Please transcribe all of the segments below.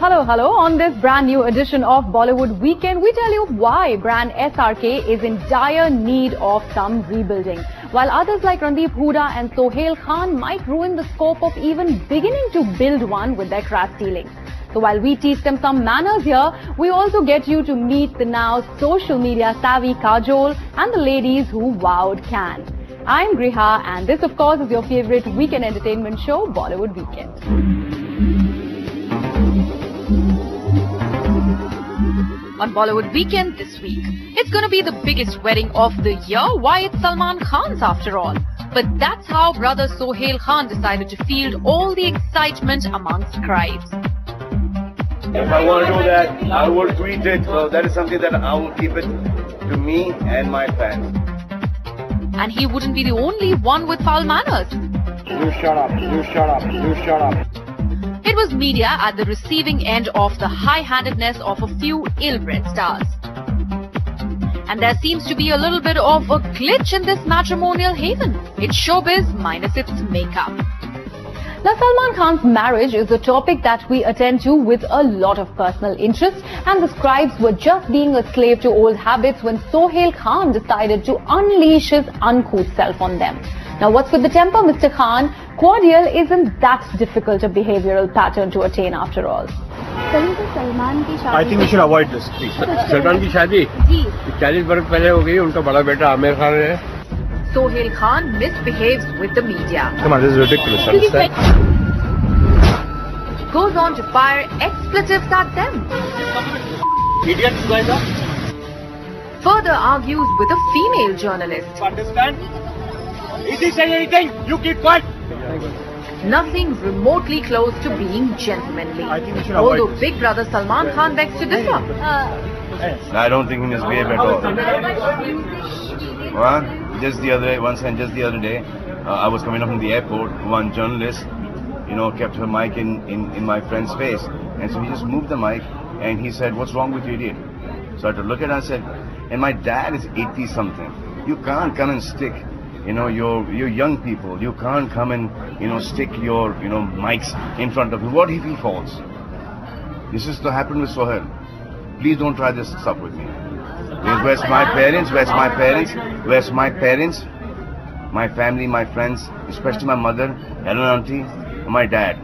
Hello. On this brand new edition of Bollywood Weekend, we tell you why brand SRK is in dire need of some rebuilding, while others like Randeep Hooda and Sohail Khan might ruin the scope of even beginning to build one with their crass dealings. So while we teach them some manners here, we also get you to meet the now social media savvy Kajol and the ladies who wowed Can. I'm Griha, and this of course is your favorite weekend entertainment show, Bollywood Weekend. On Bollywood Weekend this week, it's going to be the biggest wedding of the year. Why, it's Salman Khan's after all. But that's how brother Sohail Khan decided to field all the excitement amongst scribes. If I want to do that, I will tweet it. So that is something that I will keep it to me and my fans. And he wouldn't be the only one with foul manners. You shut up, you shut up, you shut up. It was media at the receiving end of the high-handedness of a few ill-bred stars. And there seems to be a little bit of a glitch in this matrimonial haven. It's showbiz minus its makeup. Now, Salman Khan's marriage is a topic that we attend to with a lot of personal interest, and the scribes were just being a slave to old habits when Sohail Khan decided to unleash his uncouth self on them. Now, what's with the temper, Mr. Khan? Cordial isn't that difficult a behavioral pattern to attain after all. I think we should avoid this, please. Salman की शादी 40 वर्ष पहले हो गई, उनका बड़ा बेटा आमिर खान है. Sohail Khan misbehaves with the media. Come on, this is ridiculous, understand? Goes on to fire expletives at them. Idiots guys are. Further argues with a female journalist. Understand? If he says anything, you keep quiet. Nothing remotely close to being gentlemanly. I think we should avoid Although this. Big Brother Salman Khan begs to differ. I don't think he misbehaved at all. Well, just the other day, I was coming up from the airport. One journalist, kept her mic in my friend's face, and so he just moved the mic, and he said, "What's wrong with you, idiot?" So I had to look at her and said, "And my dad is 80 something. You can't come and stick, you're young people. You can't come and stick your mics in front of him. What if he falls?" This is to happen with Sohail. Please don't try this stuff with me. Where's my parents? Where's my parents? Where's my parents? My family, my friends, especially my mother, Helen auntie, and my dad.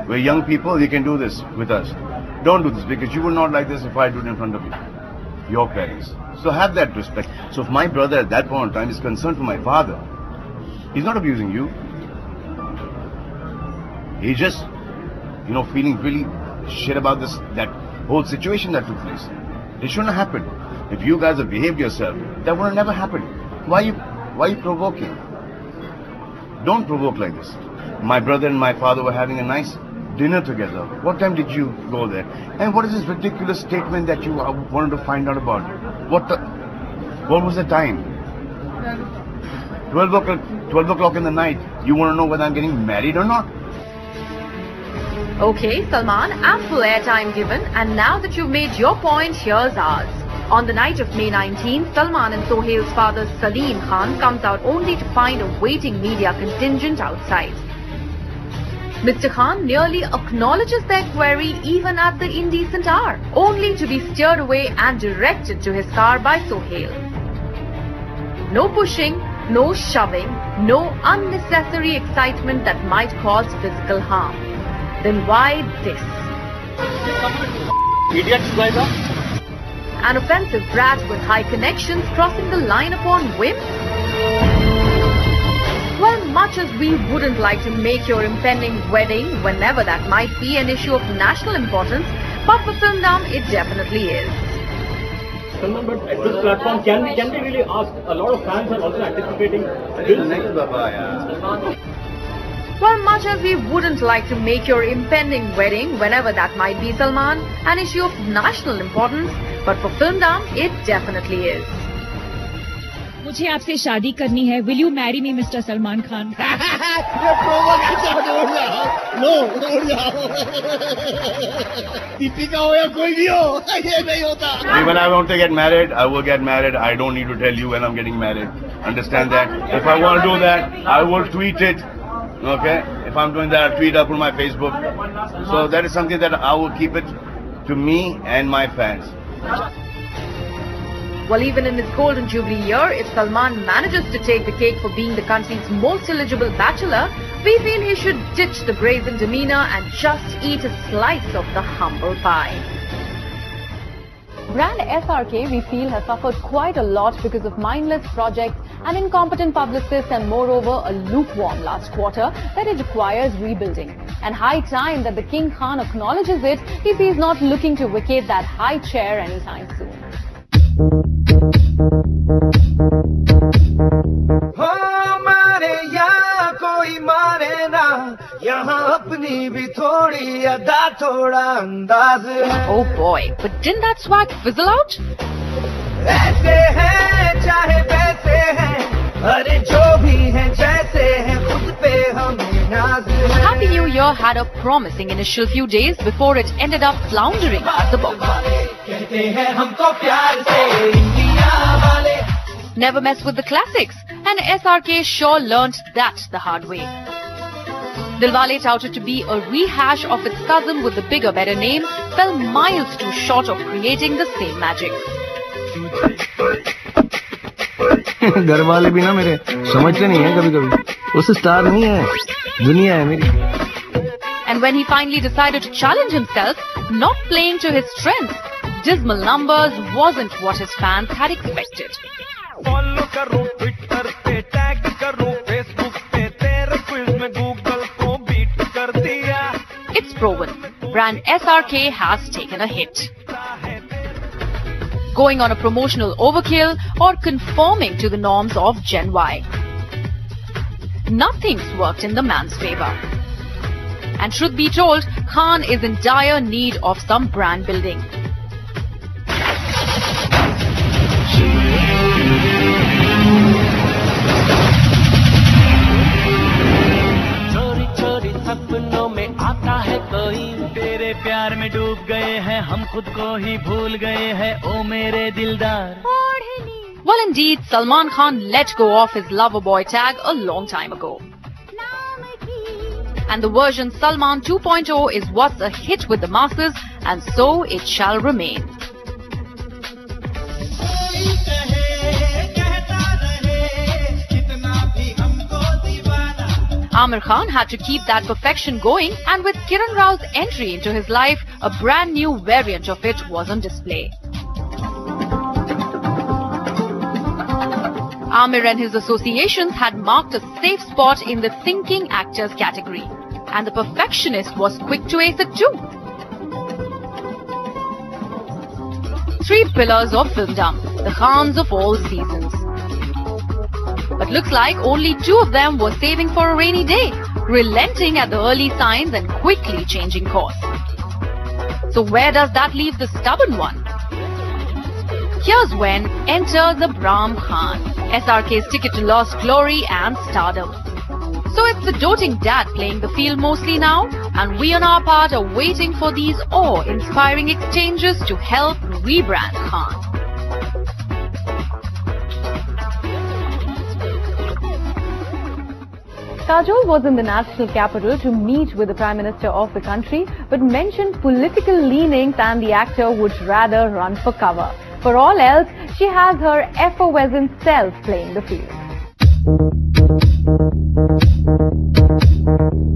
We're young people. You can do this with us. Don't do this, because you will not like this if I do it in front of you. Your parents. So have that respect. So if my brother at that point in time is concerned for my father, he's not abusing you. He's just, feeling really shit about that whole situation that took place. It shouldn't have happened. If you guys have behaved yourself, that would have never happened. Why are you provoking? Don't provoke like this. My brother and my father were having a nice dinner together. What time did you go there? And what is this ridiculous statement that you wanted to find out about? What was the time? 12 o'clock in the night. You want to know whether I'm getting married or not? Okay, Salman, ample airtime given, and now that you've made your point, here's ours. On the night of May 19th, Salman and Sohail's father Salim Khan comes out only to find a waiting media contingent outside. Mr. Khan nearly acknowledges their query even at the indecent hour, only to be steered away and directed to his car by Sohail. No pushing, no shoving, no unnecessary excitement that might cause physical harm. Then why this? Idiots guys are. An offensive brat with high connections crossing the line upon whim? Well, much as we wouldn't like to make your impending wedding, whenever that might be, an issue of national importance, but for Filmdom, it definitely is. But at this platform, can we really ask? A lot of fans are also anticipating this. Well, much as we wouldn't like to make your impending wedding, whenever that might be, Salman, an issue of national importance, but for Filmdom, it definitely is. मुझे आपसे शादी करनी है. Will you marry me, Mr. Salman Khan? When I want to get married, I will get married. I don't need to tell you when I'm getting married. Understand that? If I want to do that, I will tweet it. Okay? If I'm doing that, I'll tweet up on my Facebook. So that is something that I will keep it to me and my fans. Well, even in his Golden Jubilee year, if Salman manages to take the cake for being the country's most eligible bachelor, we feel he should ditch the brazen demeanor and just eat a slice of the humble pie. Brand SRK, we feel, has suffered quite a lot because of mindless projects, an incompetent publicist and moreover a lukewarm last quarter that it requires rebuilding. And high time that the King Khan acknowledges it if he is not looking to vacate that high chair anytime soon. Oh boy, but didn't that swag fizzle out? Happy New Year had a promising initial few days before it ended up floundering at the box office. Never mess with the classics, and SRK sure learnt that the hard way. Dilwale, touted to be a rehash of its cousin with the bigger, better name, fell miles too short of creating the same magic. घर वाले भी ना मेरे समझते नहीं हैं कभी-कभी उस स्टार नहीं है दुनिया है मेरी. And when he finally decided to challenge himself, not playing to his strengths, dismal numbers wasn't what his fans had expected. Follow करो ट्विटर पे टैग करो फेसबुक पे तेरे क्विज में गूगल को बीट कर दिया. It's proven. Brand SRK has taken a hit. Going on a promotional overkill or conforming to the norms of Gen Y. Nothing's worked in the man's favor. And truth be told, Khan is in dire need of some brand building. चोरी चोरी सपनों में आता है कोई, तेरे प्यार में डूब गए हैं हम खुद को ही भूल गए हैं ओ मेरे दिलदार. Well, indeed, Salman Khan let go of his lover boy tag a long time ago. And the version Salman 2.0 is what's a hit with the masses, and so it shall remain. Amir Khan had to keep that perfection going, and with Kiran Rao's entry into his life, a brand new variant of it was on display. Amir and his associations had marked a safe spot in the thinking actors category, and the perfectionist was quick to ace it too. Three pillars of filmdom, the Khans of all seasons. But looks like only two of them were saving for a rainy day, relenting at the early signs and quickly changing course. So where does that leave the stubborn one? Here's when enter the Brahm Khan, SRK's ticket to lost glory and stardom. So it's the doting dad playing the field mostly now, and we on our part are waiting for these awe-inspiring exchanges to help rebrand Khan. Kajol was in the national capital to meet with the Prime Minister of the country, but mentioned political leanings and the actor would rather run for cover. For all else, she has her effervescent self playing the field.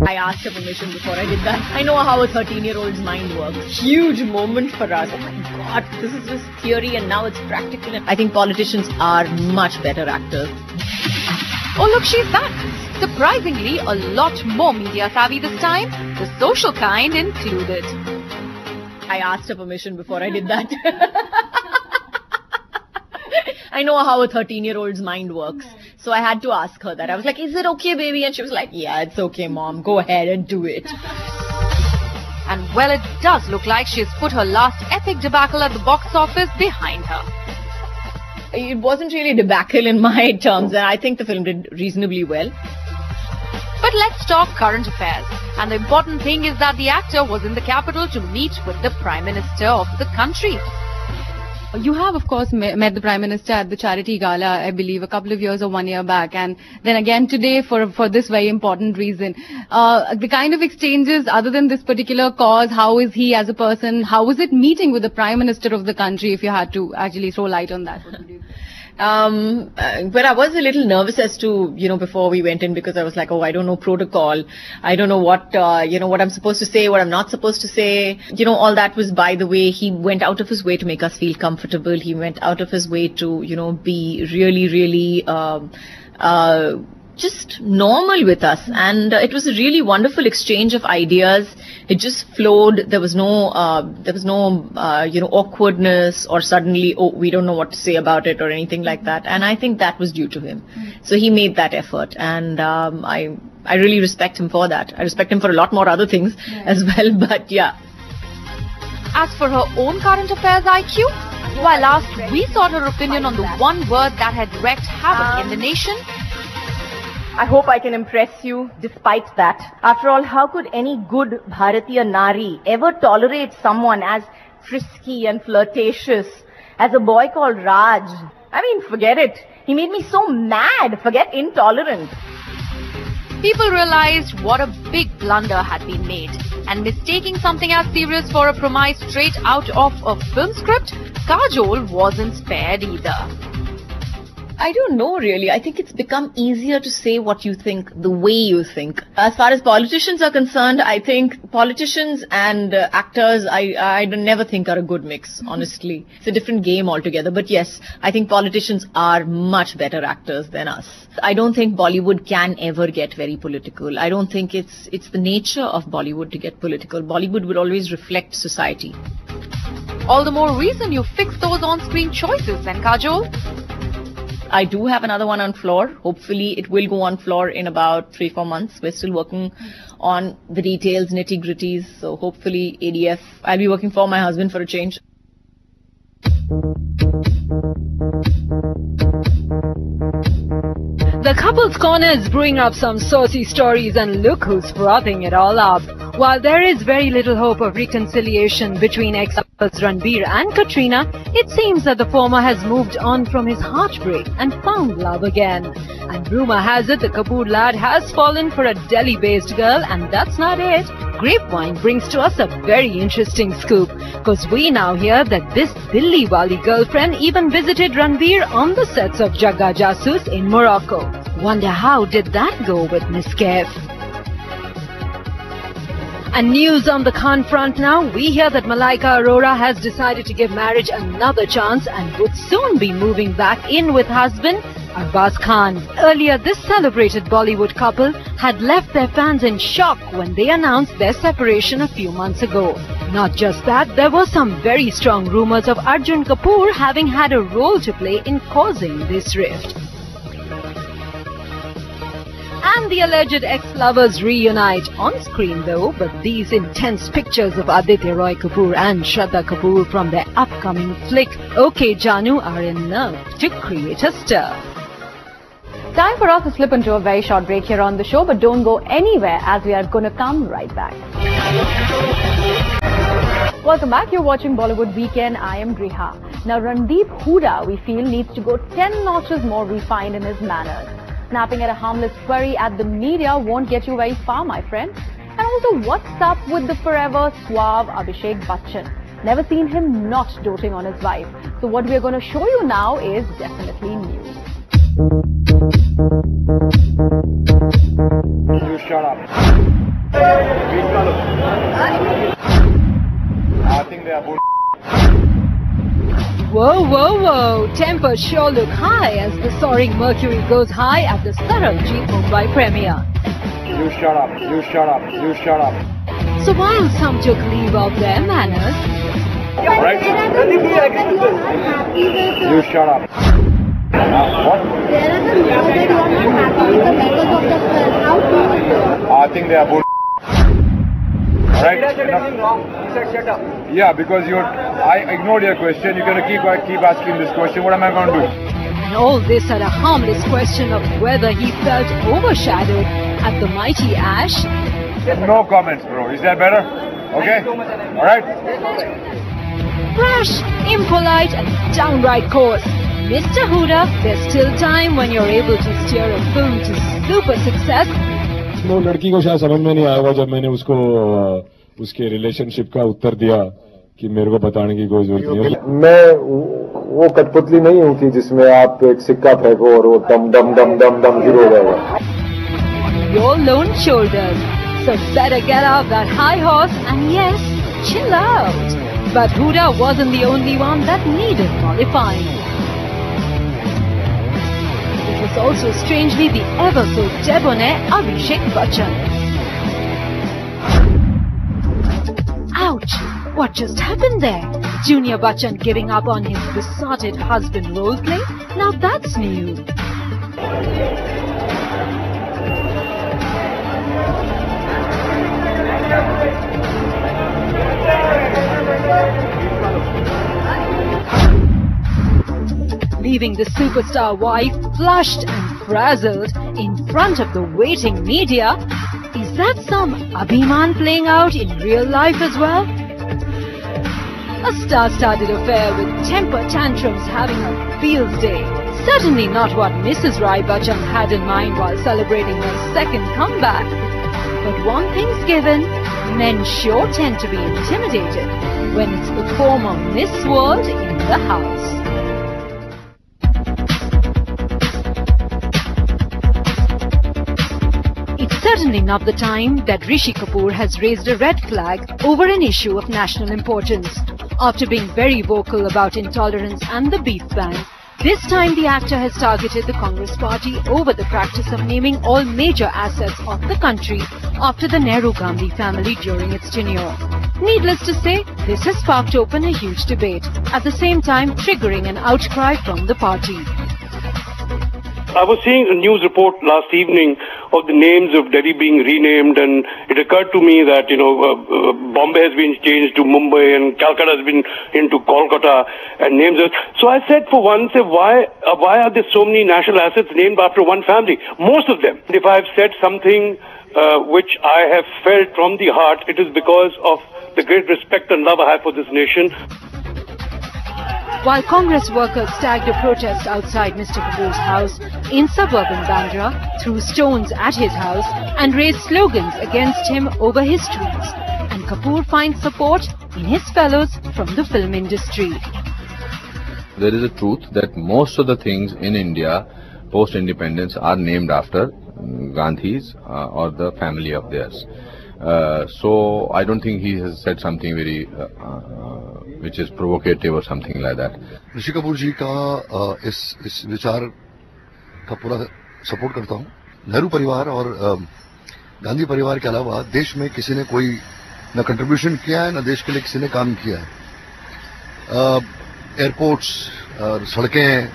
I asked her permission before I did that. I know how a 13-year-old's mind works. Huge moment for us. Oh my God, this is just theory and now it's practical. I think politicians are much better actors. Oh look, she's back. Surprisingly, a lot more media savvy this time, the social kind included. I asked her permission before I did that. I know how a 13-year-old's mind works. So I had to ask her that. I was like, is it okay, baby? And she was like, yeah, it's okay, mom. Go ahead and do it. And well, it does look like she's put her last epic debacle at the box office behind her. It wasn't really a debacle in my terms, and I think the film did reasonably well. But let's talk current affairs. And the important thing is that the actor was in the capital to meet with the Prime Minister of the country. You have, of course, met the Prime Minister at the charity gala, I believe, a couple of years or 1 year back, and then again today for this very important reason. The kind of exchanges, other than this particular cause, how is he as a person? How was it meeting with the Prime Minister of the country, if you had to actually throw light on that? What would you do? But I was a little nervous as to, before we went in, because I was like, oh, I don't know protocol. I don't know what, what I'm supposed to say, what I'm not supposed to say. All that was by the way. He went out of his way to make us feel comfortable. He went out of his way to, be really, really, just normal with us. And it was a really wonderful exchange of ideas. It just flowed. There was no awkwardness or suddenly, oh, we don't know what to say about it or anything like that. And I think that was due to him. So he made that effort, and I really respect him for that. I respect him for a lot more other things as well, but yeah. As for her own current affairs IQ, while last we sought her opinion on the one word that had wreaked havoc in the nation, I hope I can impress you despite that. After all, how could any good Bharatiya Nari ever tolerate someone as frisky and flirtatious as a boy called Raj? I mean, forget it. He made me so mad. Forget intolerant. people realized what a big blunder had been made, and mistaking something as serious for a premise straight out of a film script, Kajol wasn't spared either. I don't know really. I think it's become easier to say what you think the way you think. As far as politicians are concerned, I think politicians and actors, I never think are a good mix, honestly. It's a different game altogether. But yes, I think politicians are much better actors than us. I don't think Bollywood can ever get very political. I don't think it's the nature of Bollywood to get political. Bollywood will always reflect society. All the more reason you fix those on-screen choices then, Kajol. I do have another one on floor. Hopefully it will go on floor in about 3-4 months. We're still working on the details, nitty-gritties. So hopefully ADF. I'll be working for my husband for a change. The couple's corner is brewing up some saucy stories, and look who's frothing it all up. While there is very little hope of reconciliation between ex-couples Ranbir and Katrina, it seems that the former has moved on from his heartbreak and found love again. And rumor has it the Kapoor lad has fallen for a Delhi-based girl, and that's not it. Grapevine brings to us a very interesting scoop, because we now hear that this Delhi wali girlfriend even visited Ranbir on the sets of Jagga Jasoos in Morocco. Wonder how did that go with Miss Kev? And news on the Khan front now. We hear that Malaika Arora has decided to give marriage another chance and would soon be moving back in with husband Arbaz Khan. Earlier, this celebrated Bollywood couple had left their fans in shock when they announced their separation a few months ago. Not just that, there were some very strong rumors of Arjun Kapoor having had a role to play in causing this rift. And the alleged ex-lovers reunite on screen though, but these intense pictures of Aditya Roy Kapoor and Shraddha Kapoor from their upcoming flick Okay Janu are enough to create a stir. Time for us to slip into a very short break here on the show, but don't go anywhere as we are going to come right back. Welcome back. You're watching Bollywood Weekend. I am Griha. Now, Randeep Hooda, we feel, needs to go 10 notches more refined in his manners. Snapping at a harmless query at the media won't get you very far, my friend. And also, what's up with the forever suave Abhishek Bachchan? Never seen him not doting on his wife. So what we're going to show you now is definitely new. You shut up. I think they are bull. Whoa, whoa, whoa! Tempers sure look high as the soaring Mercury goes high at the Sarabjit Mumbai premiere. You shut up, you shut up, you shut up. So while some took leave of their manners, right? You shut up. What? There are some people that are not happy with the members of the film. How true? I think they are bull. Alright? He said anything wrong. He said shut up. Yeah, because I ignored your question. You're going to keep asking this question. What am I going to do? And all this at a harmless question of whether he felt overshadowed at the mighty Ash. No comments, bro. Is that better? Okay? Alright? Brash, impolite and downright coarse. Mr. Huda, there's still time when you're able to steer a film to super success. वो लड़की को शायद समझ में नहीं आया होगा जब मैंने उसको उसके रिलेशनशिप का उत्तर दिया कि मेरे को बताने की कोई जरूरत नहीं है। मैं वो कठपुतली नहीं हूँ कि जिसमें आप एक सिक्का फेंको और वो दम दम दम दम दम शुरू हो जाएगा। Your lone shoulders, so better get off that high horse and yes, chill out. But Huda wasn't the only one that needed mollifying. It was also strangely the ever so debonair Abhishek Bachchan. Ouch! What just happened there? Junior Bachchan giving up on his besotted husband roleplay? Now that's new. Leaving the superstar wife flushed and frazzled in front of the waiting media. Is that some Abhiman playing out in real life as well? A star-studded affair with temper tantrums having a field day. Certainly not what Mrs. Rai Bachchan had in mind while celebrating her second comeback. But one thing's given, men sure tend to be intimidated when it's the former Miss World in the house. It's certainly not the time that Rishi Kapoor has raised a red flag over an issue of national importance. After being very vocal about intolerance and the beef ban, this time the actor has targeted the Congress party over the practice of naming all major assets of the country after the Nehru-Gandhi family during its tenure. Needless to say, this has sparked open a huge debate, at the same time triggering an outcry from the party. I was seeing a news report last evening of the names of Delhi being renamed, and it occurred to me that, Bombay has been changed to Mumbai and Calcutta has been into Kolkata and names of... So I said for once, why are there so many national assets named after one family? Most of them. If I have said something which I have felt from the heart, it is because of the great respect and love I have for this nation. While Congress workers stagged a protest outside Mr. Kapoor's house in suburban Bandra, threw stones at his house and raised slogans against him over his tweets, and Kapoor finds support in his fellows from the film industry. There is a truth that most of the things in India post-independence are named after Gandhis or the family of theirs. So I don't think he has said something very which is provocative or something like that. Rishi Kapoor जी का इस विचार का पूरा support करता हूँ। नेहरू परिवार और गांधी परिवार के अलावा देश में किसी ने कोई न कंट्रीब्यूशन किया है न देश के लिए किसी ने काम किया है। एयरपोर्ट्स, सड़कें,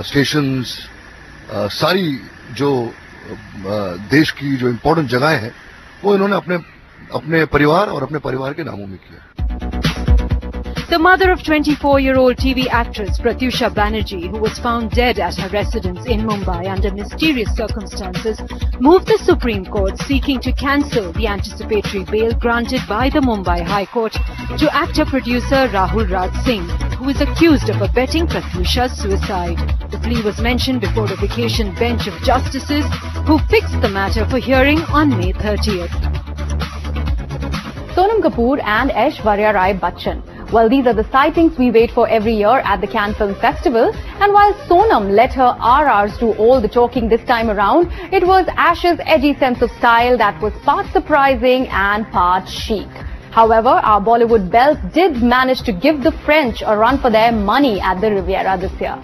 स्टेशंस, सारी जो देश की जो इम्पोर्टेंट जगहें हैं वो इन्होंने अपने परिवार और अपने परिवार के नामों में किया। The mother of 24-year-old TV actress Pratyusha Banerjee, who was found dead at her residence in Mumbai under mysterious circumstances, moved the Supreme Court seeking to cancel the anticipatory bail granted by the Mumbai High Court to actor-producer Rahul Raj Singh, who is accused of abetting Pratyusha's suicide. The plea was mentioned before a vacation bench of justices who fixed the matter for hearing on May 30th. Sonam Kapoor and Aishwarya Rai Bachchan. Well, these are the sightings we wait for every year at the Cannes Film Festival. And while Sonam let her RRs do all the talking this time around, it was Ash's edgy sense of style that was part surprising and part chic. However, our Bollywood belles did manage to give the French a run for their money at the Riviera this year.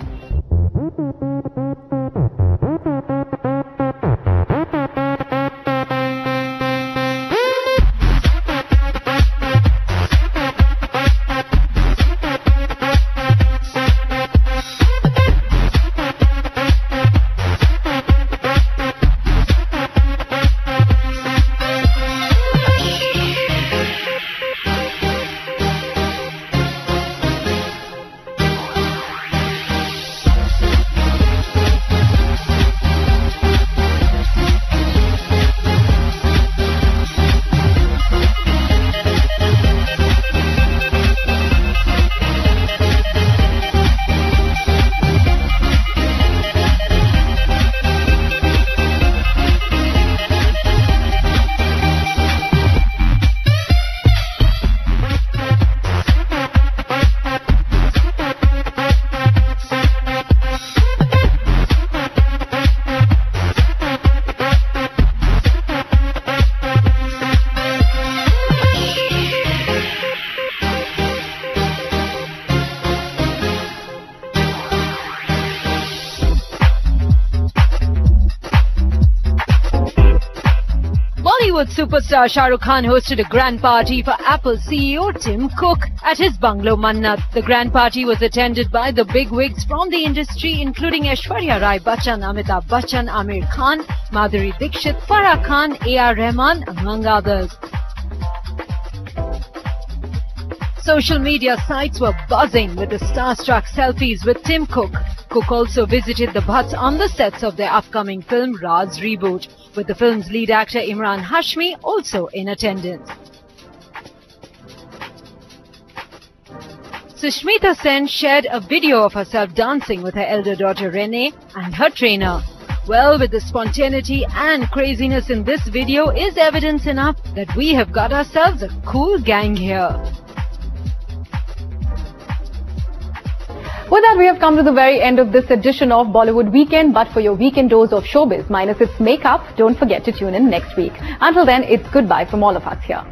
superstar Shah Rukh Khan hosted a grand party for Apple CEO Tim Cook at his bungalow Mannat. The grand party was attended by the bigwigs from the industry, including Aishwarya Rai Bachchan, Amitabh Bachchan, Amir Khan, Madhuri Dixit, Farah Khan, A.R. Rahman, among others. Social media sites were buzzing with the starstruck selfies with Tim Cook. Cook also visited the Bhatts on the sets of their upcoming film Raz Reboot, with the film's lead actor Imran Hashmi also in attendance. Sushmita Sen shared a video of herself dancing with her elder daughter Renee and her trainer. Well, with the spontaneity and craziness in this video is evidence enough that we have got ourselves a cool gang here. With that, we have come to the very end of this edition of Bollywood Weekend. But for your weekend dose of showbiz minus its makeup, don't forget to tune in next week. Until then, it's goodbye from all of us here.